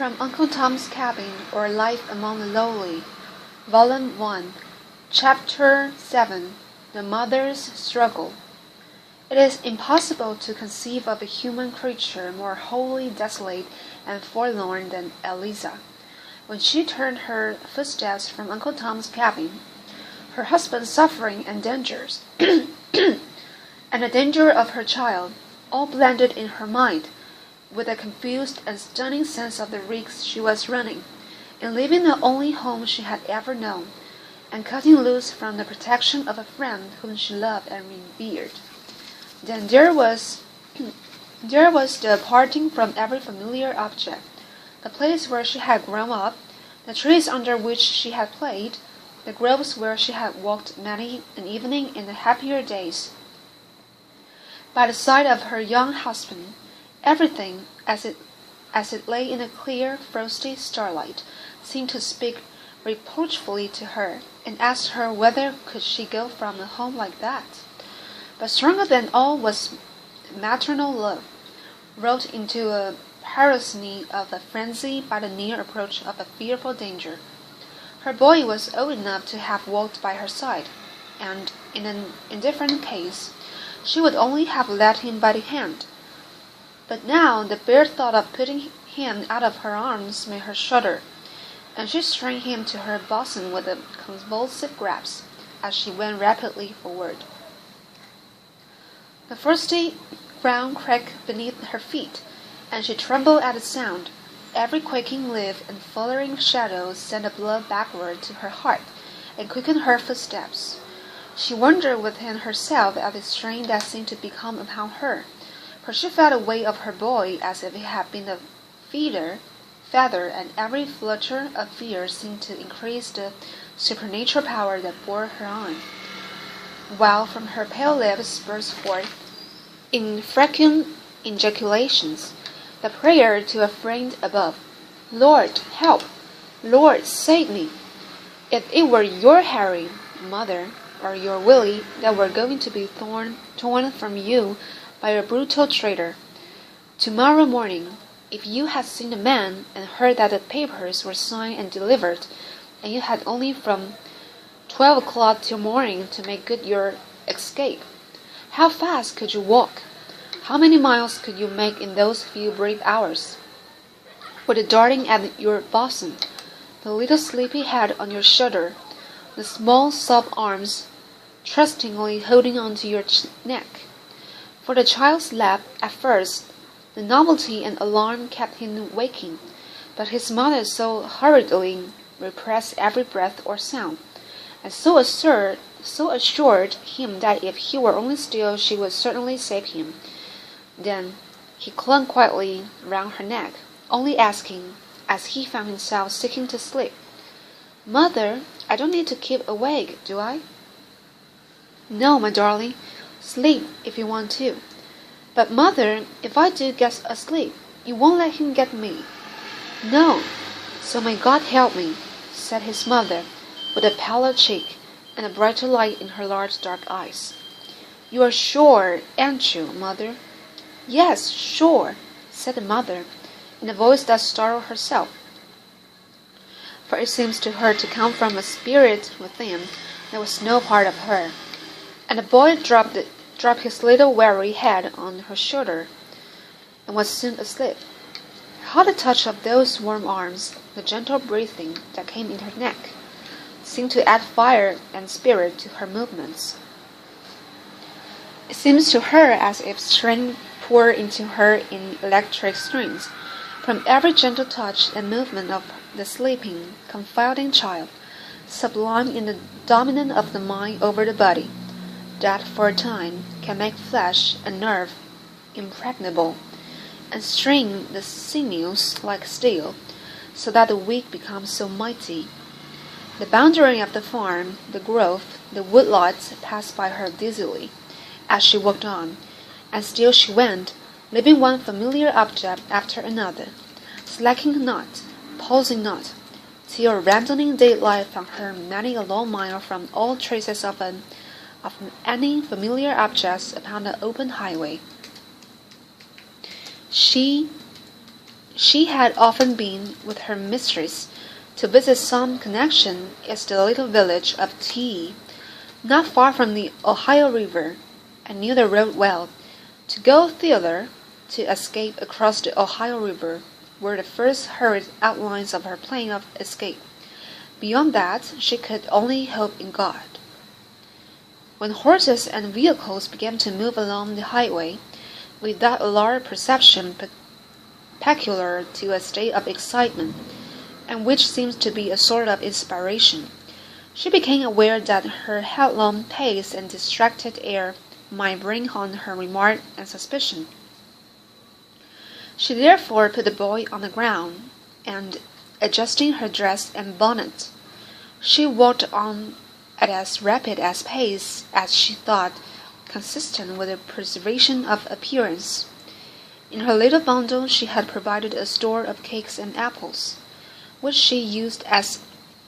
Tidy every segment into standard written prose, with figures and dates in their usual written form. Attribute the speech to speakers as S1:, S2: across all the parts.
S1: From Uncle Tom's Cabin, or Life Among the Lowly, Volume 1, Chapter 7, The Mother's Struggle. It is impossible to conceive of a human creature more wholly desolate and forlorn than Eliza. When she turned her footsteps from Uncle Tom's cabin, her husband's suffering and dangers, and the danger of her child, all blended in her mind, with a confused and stunning sense of the risks she was running, in leaving the only home she had ever known, and cutting loose from the protection of a friend whom she loved and revered. Then there was the parting from every familiar object, the place where she had grown up, the trees under which she had played, the groves where she had walked many an evening in the happier days. By the side of her young husband, everything, as it lay in the clear, frosty starlight, seemed to speak reproachfully to her, and asked her whether could she go from a home like that. But stronger than all was maternal love, wrought into a paroxysm of a frenzy by the near approach of a fearful danger. Her boy was old enough to have walked by her side, and in an indifferent case, she would only have led him by the hand. But now the bare thought of putting him out of her arms made her shudder, and she strained him to her bosom with a convulsive grasp as she went rapidly forward. The frosty ground cracked beneath her feet, and she trembled at the sound. Every quaking leaf and fluttering shadow sent the blood backward to her heart and quickened her footsteps. She wondered within herself at the strain that seemed to become upon her, for she felt the weight of her boy as if it had been a feather, and every flutter of fear seemed to increase the supernatural power that bore her on, while from her pale lips burst forth, in frequent ejaculations, the prayer to a friend above, "Lord, help! Lord, save me! If it were your Harry, mother, or your Willie that were going to be torn from you by a brutal traitor, tomorrow morning, if you had seen the man and heard that the papers were signed and delivered, and you had only from 12 o'clock till morning to make good your escape, how fast could you walk? How many miles could you make in those few brief hours? With the darling at your bosom, the little sleepy head on your shoulder, the small soft arms trustingly holding on to your neck. For the child slept at first. The novelty and alarm kept him waking, but his mother so hurriedly repressed every breath or sound, and so assured him that if he were only still she would certainly save him. Then he clung quietly round her neck, only asking, as he found himself sinking to sleep, "Mother, I don't need to keep awake, do I?" "No, my darling. Sleep if you want to. But, Mother, if I do get asleep, you won't let him get me." "No, so may God help me," said his mother, with a paler cheek and a brighter light in her large dark eyes. "You are sure, aren't you, Mother?" "Yes, sure," said the mother, in a voice that startled herself, for it seemed to her to come from a spirit within that was no part of her. And the boy dropped his little weary head on her shoulder, and was soon asleep. How the touch of those warm arms, the gentle breathing that came in her neck, seemed to add fire and spirit to her movements. It seemed to her as if strength poured into her in electric streams, from every gentle touch and movement of the sleeping, confiding child, sublime in the dominance of the mind over the body, that for a time can make flesh and nerve impregnable, and string the sinews like steel, so that the weak become so mighty. The boundary of the farm, the grove, the woodlots passed by her dizzily, as she walked on, and still she went, leaving one familiar object after another, slacking not, pausing not, till abandoning daylight from her many a long mile from all traces of any familiar objects upon the open highway. She she had often been with her mistress to visit some connection is the little village of T, not far from the Ohio River, and knew the road well. To go thither, to escape across the Ohio River, were the first hurried outlines of her plan of escape. Beyond that, she could only hope in God. When horses and vehicles began to move along the highway, with that alert perception peculiar to a state of excitement, and which seems to be a sort of inspiration, she became aware that her headlong pace and distracted air might bring on her remark and suspicion. She therefore put the boy on the ground, and, adjusting her dress and bonnet, she walked on at as rapid a pace as she thought consistent with the preservation of appearance. In her little bundle she had provided a store of cakes and apples, which she used as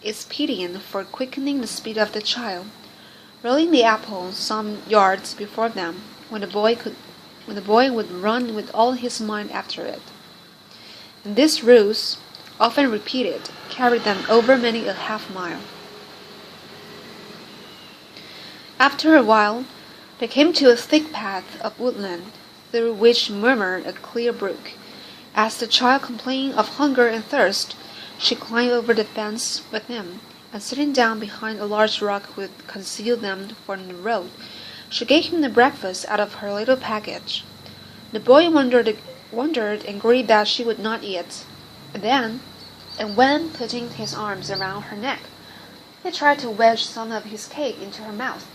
S1: expedient for quickening the speed of the child, rolling the apple some yards before them, when the boy would run with all his might after it. And this ruse, often repeated, carried them over many a half-mile. After a while, they came to a thick path of woodland, through which murmured a clear brook. As the child complained of hunger and thirst, she climbed over the fence with him, and sitting down behind a large rock which concealed them from the road, she gave him the breakfast out of her little package. The boy wondered and grieved that she would not eat. And when, putting his arms around her neck, he tried to wedge some of his cake into her mouth,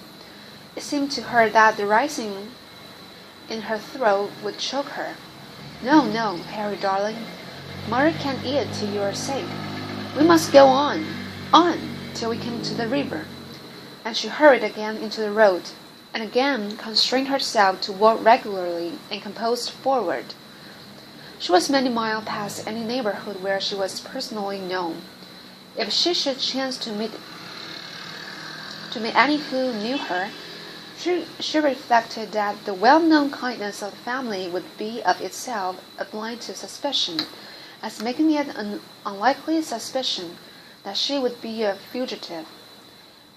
S1: it seemed to her that the rising in her throat would choke her. No, Harry darling, Mother can't eat till you are safe. We must go on, till we come to the river. And she hurried again into the road, and again constrained herself to walk regularly and composed forward. She was many miles past any neighborhood where she was personally known. If she should chance to meet any who knew her, she reflected that the well-known kindness of the family would be of itself a blind to suspicion, as making it an unlikely suspicion that she would be a fugitive.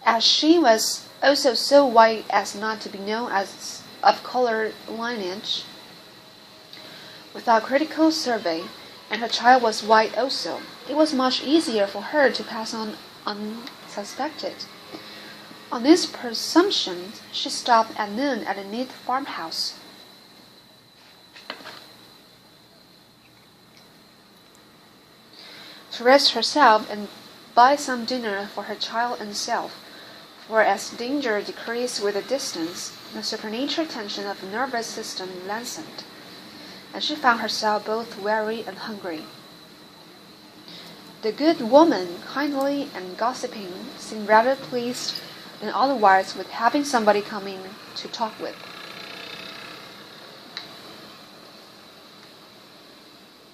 S1: As she was also so white as not to be known as of colored lineage, without critical survey, and her child was white also, it was much easier for her to pass on unsuspected. On this presumption, she stopped at noon at a neat farmhouse. To rest herself and buy some dinner for her child and self, for as danger decreased with the distance, the supernatural tension of the nervous system lessened, and she found herself both weary and hungry. The good woman, kindly and gossiping, seemed rather pleased than otherwise with having somebody coming to talk with,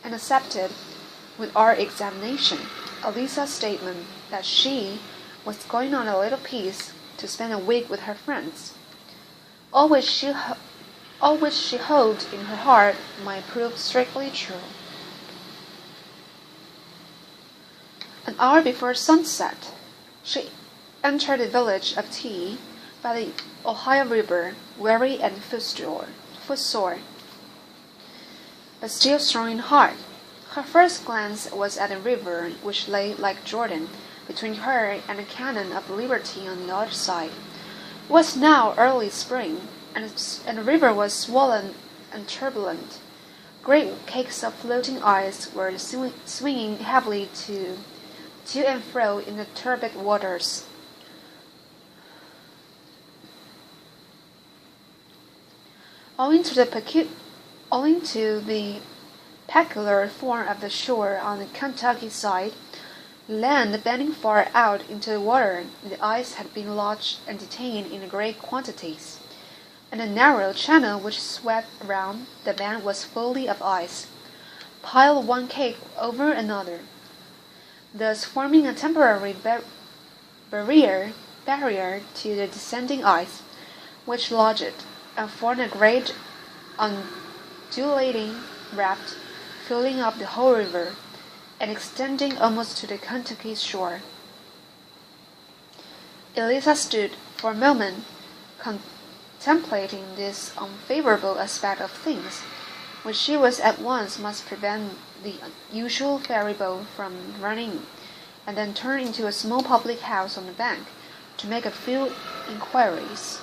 S1: and accepted, with our examination, Eliza's statement that she was going on a little piece to spend a week with her friends, all which she hoped in her heart might prove strictly true. An hour before sunset, she entered the village of T by the Ohio River, weary and footsore, but still strong in heart. Her first glance was at the river, which lay like Jordan between her and the cannon of Liberty on the other side. It was now early spring, and the river was swollen and turbulent. Great cakes of floating ice were swinging heavily to and fro in the turbid waters. Owing to the peculiar form of the shore on the Kentucky side, land bending far out into the water, the ice had been lodged and detained in great quantities, and the narrow channel which swept round the bend was fully of ice, piled one cake over another, thus forming a temporary barrier to the descending ice, which lodged and formed a great undulating raft filling up the whole river, and extending almost to the Kentucky shore. Eliza stood for a moment, contemplating this unfavorable aspect of things, which she was at once must prevent the usual ferry boat from running, and then turned into a small public house on the bank to make a few inquiries.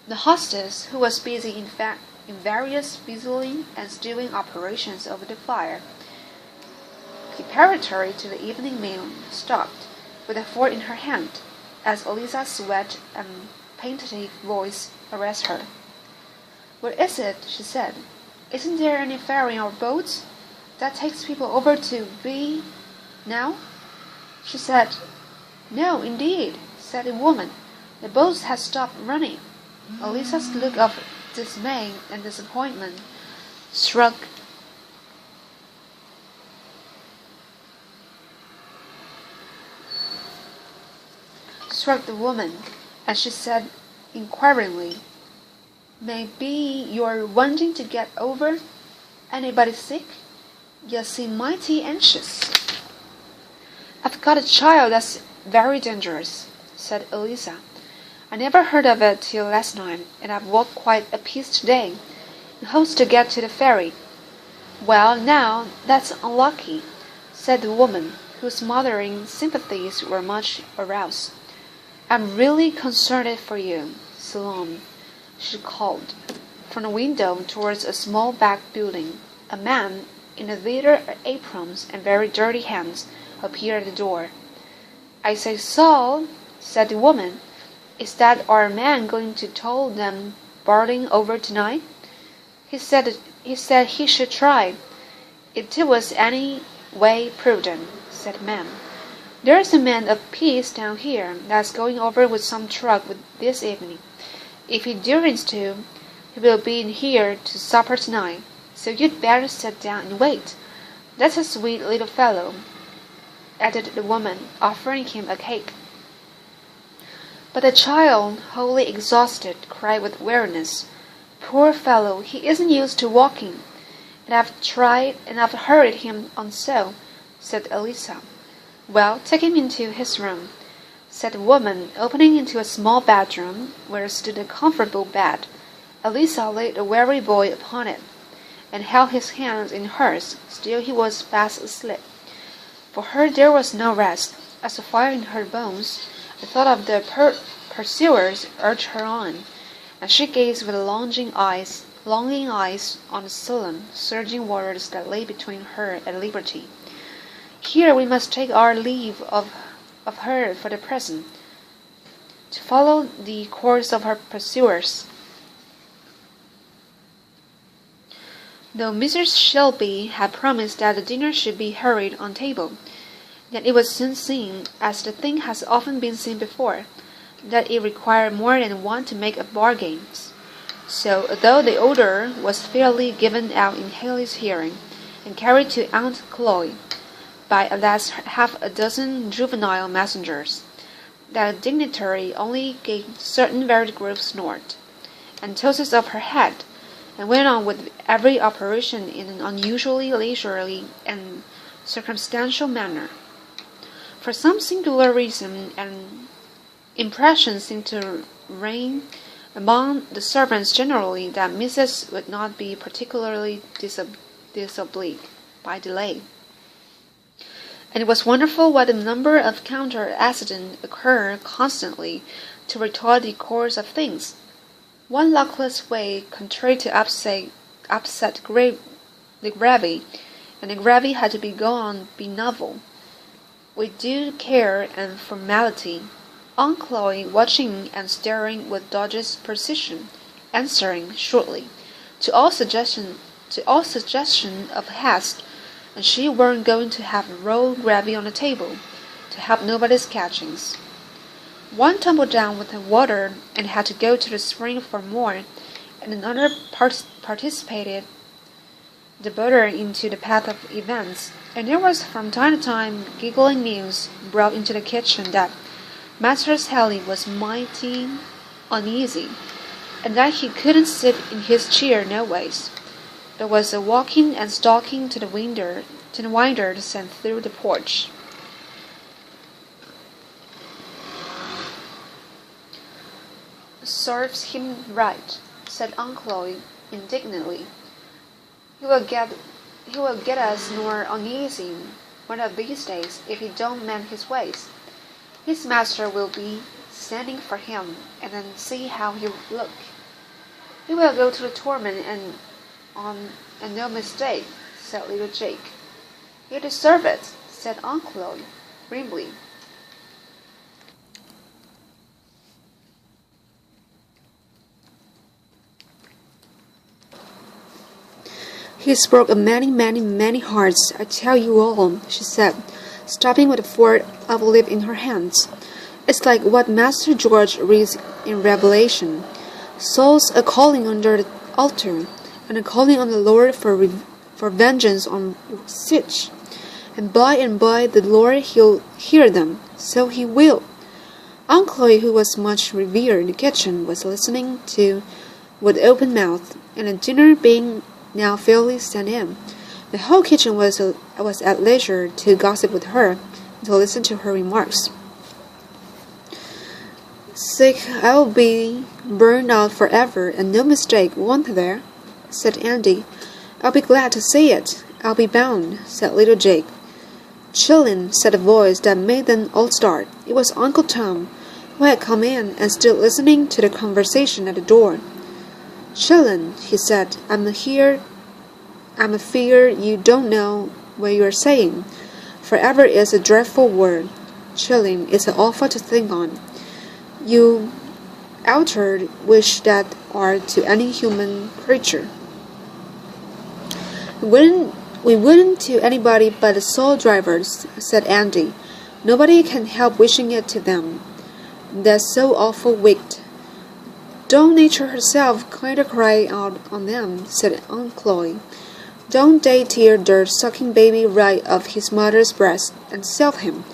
S1: The hostess, who was busy in various fizzling and stewing operations over the fire, preparatory to the evening meal, stopped, with a fork in her hand, as Eliza's wet and plaintive voice arrested her. "What is it?" she said. "Isn't there any ferry or boat that takes people over to B now?" She said. "No, indeed," said the woman. "The boats have stopped running." Eliza's look of dismay and disappointment struck the woman, and she said inquiringly, "Maybe you're wanting to get over? Anybody sick? You seem mighty anxious." "I've got a child that's very dangerous," said Eliza. "I never heard of it till last night, and I've walked quite a piece today, in hopes to get to the ferry." "Well, now, that's unlucky," said the woman, whose mothering sympathies were much aroused. "I'm really concerned for you, Salome," she called. From the window towards a small back building, a man in a leather aprons and very dirty hands appeared at the door. "I say, Saul," said the woman, "is that our man going to tow them boarding over tonight?" He said he should try. "It was any way prudent," said the man. "There's a man of peace down here that's going over with some truck this evening. If he dares to, he will be in here to supper tonight, so you'd better sit down and wait. That's a sweet little fellow," added the woman, offering him a cake. But the child, wholly exhausted, cried with weariness, "Poor fellow, he isn't used to walking, and I've tried and I've hurried him on so," said Eliza. "Well, take him into his room," said the woman, opening into a small bedroom where stood a comfortable bed. Eliza laid the weary boy upon it, and held his hands in hers. Still he was fast asleep. For her there was no rest. As a fire in her bones, the thought of the pursuers urged her on, and she gazed with longing eyes on the sullen, surging waters that lay between her and liberty. Here we must take our leave of her for the present, to follow the course of her pursuers. Though Mrs. Shelby had promised that the dinner should be hurried on table, yet it was soon seen, as the thing has often been seen before, that it required more than one to make up bargains. So, although the order was fairly given out in Haley's hearing, and carried to Aunt Chloe by at least half a dozen juvenile messengers, that dignitary only gave certain very grave snort, and tosses of her head, and went on with every operation in an unusually leisurely and circumstantial manner. For some singular reason, an impression seemed to reign among the servants generally that Mrs. would not be particularly disobliged by delay. And it was wonderful what a number of counter-accidents occurred constantly to retard the course of things. One luckless way contrived to upset the gravy, and the gravy had to be novel, with due care and formality. Aunt Chloe, watching and staring with dogged precision, answering shortly to all suggestion of haste, and she weren't going to have raw gravy on the table, to help nobody's catchings. One tumbled down with the water and had to go to the spring for more, and another participated the butter into the path of events, and there was from time to time giggling news brought into the kitchen that Master Sally was mighty uneasy, and that he couldn't sit in his chair no ways. There was a walking and stalking to the winder sent through the porch. "Serves him right," said Aunt Chloe indignantly. He will get us more uneasy one of these days if he don't mend his ways. His master will be sending for him, and then see how he'll look. He will go to the torment and no mistake," said little Jake. "You deserve it," said Aunt Chloe grimly. "He's broke a many hearts, I tell you all," she said, stopping with a fork of olive in her hands. "It's like what Master George reads in Revelation. Souls a calling under the altar, and a calling on the Lord for vengeance on sich. And by the Lord he'll hear them, so he will." Aunt Chloe, who was much revered in the kitchen, was listening to with open mouth, and the dinner being now fairly sent in, the whole kitchen was at leisure to gossip with her and to listen to her remarks. "Sick, I'll be burned out forever, and no mistake, won't there?" said Andy. "I'll be glad to see it, I'll be bound," said little Jake. "Chillin'," said a voice that made them all start. It was Uncle Tom, who had come in and stood listening to the conversation at the door. "Chillin'," he said, I'm afear you don't know what you're saying. Forever is a dreadful word. Chillin' is awful to think on. You oughter wish that are to any human creature." We wouldn't to anybody but the soul drivers," said Andy. "Nobody can help wishing it to them. That's so awful wicked." "Don't Nature herself kinder cry out on them," said Aunt Chloe. "Don't they tear their sucking baby right off his mother's breast and sell him?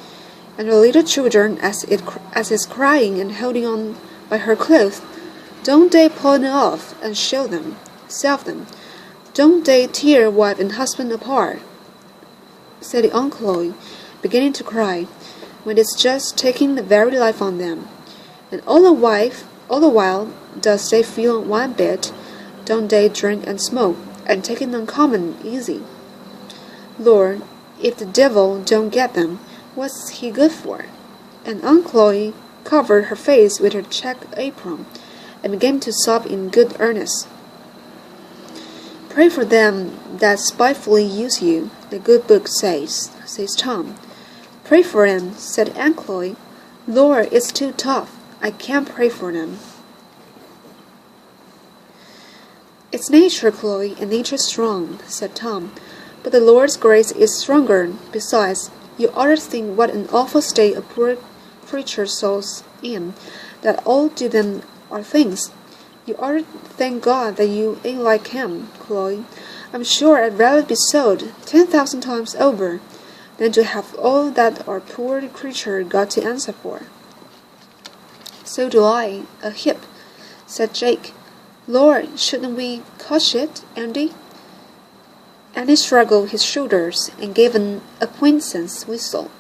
S1: And the little children, as it's crying and holding on by her clothes, don't they pull it off and sell them? Don't they tear wife and husband apart?" said Aunt Chloe, beginning to cry, "when it's just taking the very life on them. And all the while, does they feel one bit? Don't they drink and smoke, and take it uncommon easy? Lord, if the devil don't get them, what's he good for?" And Aunt Chloe covered her face with her check apron, and began to sob in good earnest. "Pray for them that spitefully use you, the good book says Tom. "Pray for them," said Aunt Chloe. "Lord, it's too tough. I can't pray for them." "It's nature, Chloe, and nature's strong," said Tom. "But the Lord's grace is stronger. Besides, you ought to think what an awful state a poor creature's soul's in, that all to them are things. You ought to thank God that you ain't like him, Chloe. I'm sure I'd rather be sold 10,000 times over than to have all that our poor creature got to answer for." "So do I, a heap," said Jake. "Lord, shouldn't we cuss it, Andy?" Andy shrugged his shoulders and gave an acquaintance whistle.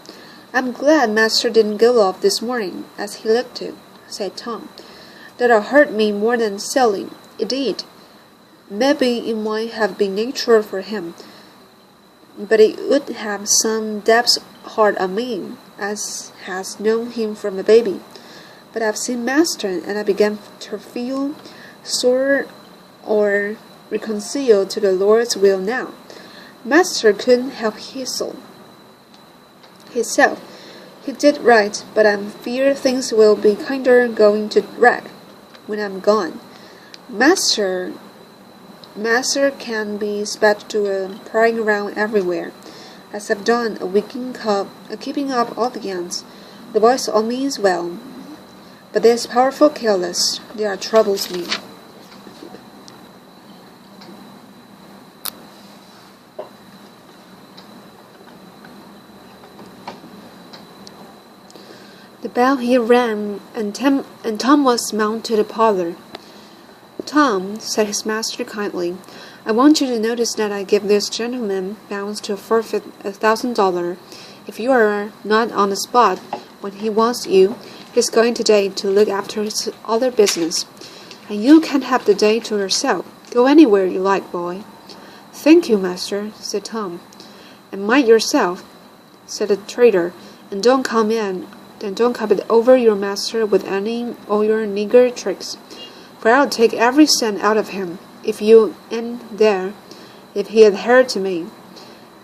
S1: "I'm glad Master didn't go off this morning, as he looked to," said Tom. "That'll hurt me more than selling. It did. Maybe it might have been natural for him, but it would have some depths hard on me, as has known him from a baby. But I've seen Master, and I began to feel sore or reconciled to the Lord's will now. Master couldn't help himself. He did right, but I'm feared things will be kinder going to wreck when I'm gone. Master can be sped to prying around everywhere, as I've done, keeping up all the ends. The boys all means well, but they're powerful careless. There troubles me." The bell here rang, and Tom was mounted to the parlor. "Tom," said his master kindly, "I want you to notice that I give this gentleman bounds to forfeit $1,000. If you are not on the spot when he wants you, he's going today to look after his other business. And you can have the day to yourself. Go anywhere you like, boy." "Thank you, master," said Tom. "And mind yourself," said the trader, and don't come over your master with any of your nigger tricks, for I'll take every cent out of him if you ain't there. If he adhered to me,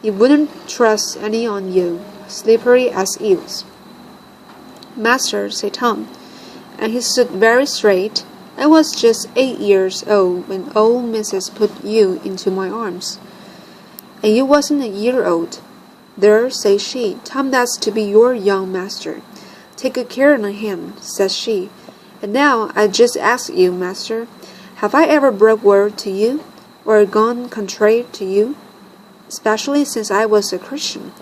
S1: he wouldn't trust any on you, slippery as eels." "Master," said Tom, and he stood very straight, "I was just 8 years old when old missus put you into my arms." "And you wasn't a year old." "There," says she, "Tom, that's to be your young master. Take good care of him," says she. "And now I just ask you, master, have I ever broke word to you, or gone contrary to you, especially since I was a Christian?"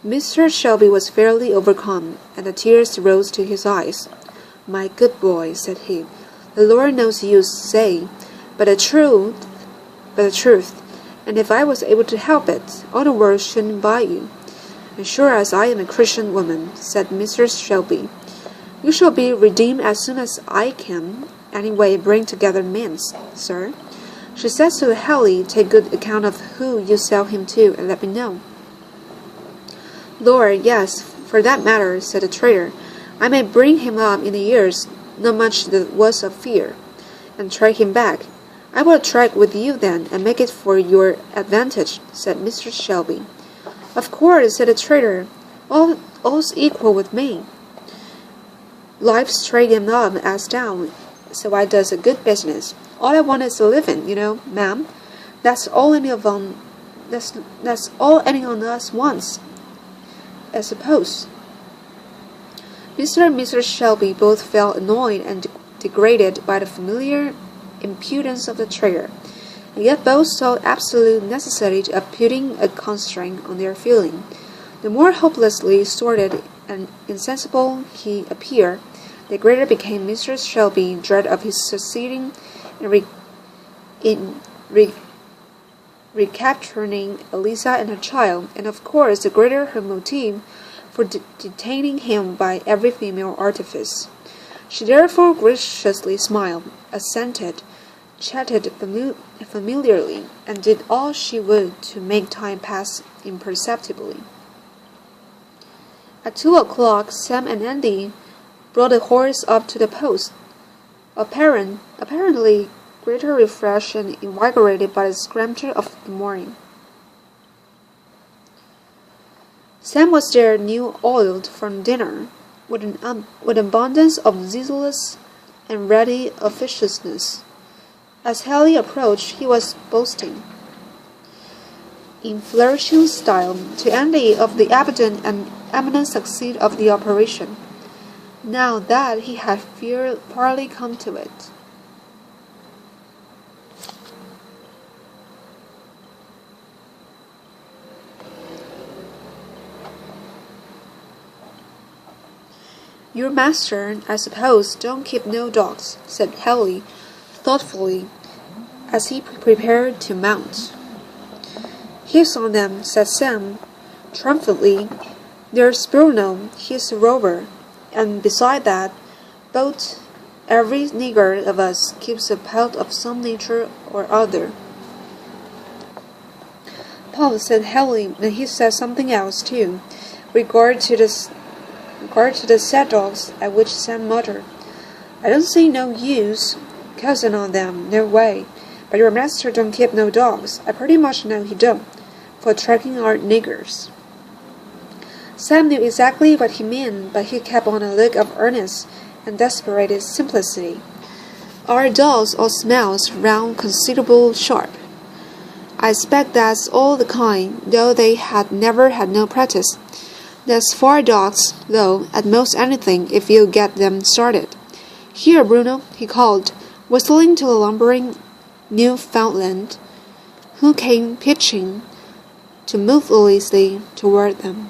S1: Mr. Shelby was fairly overcome, and the tears rose to his eyes. "My good boy," said he, "the Lord knows you say, but the truth, and if I was able to help it, all the world shouldn't buy you." "And sure as I am a Christian woman," said Mr. Shelby, "you shall be redeemed as soon as I can. Anyway, bring together means, sir. She says to Helly, take good account of who you sell him to, and let me know." "Lord, yes, for that matter," said the trader. "I may bring him up in the years, not much the worse of fear, and trade him back." "I will trade with you then, and make it for your advantage," said Mr. Shelby. "Of course," said the trader. "All's equal with me. Life's straight and up as down, so I does a good business. All I want is a living, you know, ma'am. That's all any of us wants, I suppose." Mr. and Mrs. Shelby both felt annoyed and degraded by the familiar impudence of the trader, and yet both saw absolute necessity of putting a constraint on their feeling. The more hopelessly sordid and insensible he appeared, the greater became Mr. Shelby's dread of his succeeding in recapturing Eliza and her child, and of course the greater her motive for detaining him by every female artifice. She therefore graciously smiled, assented, chatted familiarly, and did all she would to make time pass imperceptibly. At 2 o'clock, Sam and Andy brought the horse up to the post, apparently greatly refreshed and invigorated by the scramble of the morning. Sam was there new oiled from dinner, with an abundance of zealous and ready officiousness. As Helly approached, he was boasting, in flourishing style, to Andy of the evident and eminent success of the operation, now that he had fairly come to it. "Your master, I suppose, don't keep no dogs," said Helly thoughtfully, as he prepared to mount. "He's on them," said Sam triumphantly. "There's Bruno, he's a rover, and beside that, both every nigger of us keeps a pet of some nature or other." "Paul," said Helly, and he said something else too, regard to the sad dogs, at which Sam muttered, "I don't see no use cousin on them, no way. But your master don't keep no dogs. I pretty much know he don't, for tracking our niggers." Sam knew exactly what he meant, but he kept on a look of earnest and desperate simplicity. "Our dogs all smells round considerable sharp. I expect that's all the kind, though they had never had no practice. That's 4 dogs, though, at most anything, if you get them started. Here, Bruno," he called, whistling to a lumbering Newfoundland, who came pitching tumultuously toward them.